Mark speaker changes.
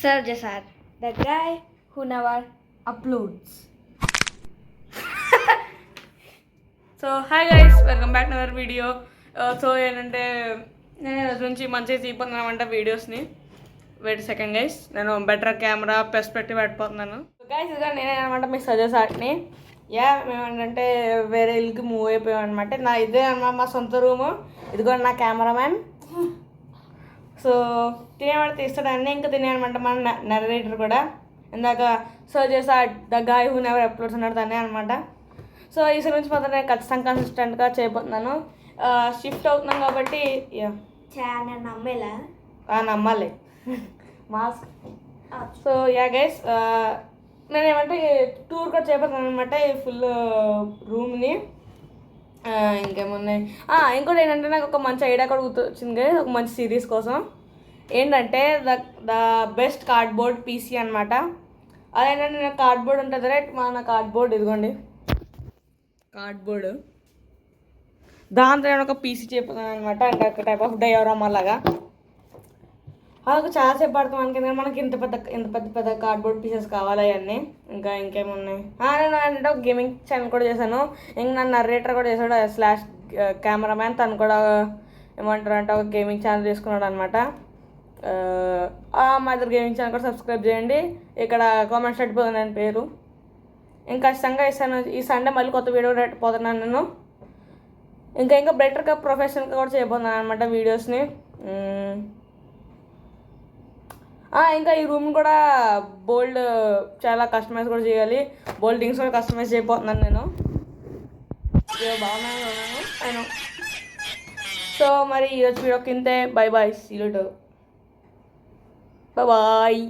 Speaker 1: Sir Jasad, the guy who never uploads.
Speaker 2: So hi guys, welcome back to our video. So ఏంటంటే నేను ఈరోజు నుంచి మంచిగా తీపోతున్నామంట వీడియోస్ని. వెయిట్ సెకండ్ గైస్, నేను బెటర్ కెమెరా పెర్స్పెక్టివ్ పెట్టుకుపోతున్నాను. గైస్ ఇదిగా నేనే అనమాట మీ సజెస్ ఆర్ట్ని. మేము ఏంటంటే వేరే ఇల్లుకి మూవ్ అయిపోయాం అనమాట. నా ఇదే అనమాట మా సొంత రూము. ఇదిగో నా కెమెరామ్యాన్. సో తినేవాడు తీస్తాడని ఇంకా తినేయనమాట మన నరేటర్ కూడా. ఇందాక సజెస్ ఆర్ట్ the guy who never uploads అన్నాడు తనే అనమాట. సో ఈ నుంచి మాత్రం నేను ఖచ్చితంగా కన్సిస్టెంట్గా చేయబోతున్నాను. షిఫ్ట్ అవుతున్నాను కాబట్టి
Speaker 1: నమ్మేలా
Speaker 2: నమ్మాలి మాస్క్. సో గైస్ నేను ఏమంటే టూర్ కూడా చేయబోతున్నాను అనమాట ఈ ఫుల్ రూమ్ని. ఇంకేమున్నాయి, ఇంకోటి ఏంటంటే నాకు ఒక మంచి ఐడియా కూడా వచ్చింది ఒక మంచి సిరీస్ కోసం. ఏంటంటే ద బెస్ట్ కార్డ్బోర్డ్ పీసీ అనమాట. అదేంటంటే నేను కార్డ్బోర్డ్ ఉంటుంది రైట్, మన కార్డ్బోర్డ్ ఇదిగోండి కార్డ్బోర్డ్, దాంతో నేను ఒక పీసీ చెప్పుతాను అనమాట. అంటే ఒక టైప్ ఆఫ్ డయోరామా లాగా. అదొక చాలాసేపు పడుతుంది మనకి. మనకి ఇంత పెద్ద కార్డ్బోర్డ్ పీసెస్ కావాలి అవన్నీ. ఇంకేమున్నాయి, నేను అంటే ఒక గేమింగ్ ఛానల్ కూడా చేశాను. ఇంక నన్ను నరేటర్ కూడా చేశాడు స్లాష్ కెమెరామ్యాన్. తను కూడా ఏమంటారు అంటే ఒక గేమింగ్ ఛానల్ చేసుకున్నాడు అనమాట. మా ఇద్దరు గేమింగ్ ఛానల్ కూడా సబ్స్క్రైబ్ చేయండి. ఇక్కడ కామెంట్స్ పెట్టిపోతుంది నేను పేరు. ఇంకా ఖచ్చితంగా ఇస్తాను. ఈ సండే మళ్ళీ కొత్త వీడియో పెట్టిపోతున్నాను నేను. ఇంకా బెటర్గా ప్రొఫెషనల్గా కూడా చేయబోతున్నాను అనమాట వీడియోస్ని. ఇంకా ఈ రూమ్ కూడా బోల్డ్ చాలా కస్టమైజ్ కూడా చేయాలి. బోల్డ్ థింగ్స్ కూడా కస్టమైజ్ చేయబోతున్నాను నేను. బాగున్నాను. సో మరి ఈరోజు వీడియో కిందే. Bye bye, see you later. Bye.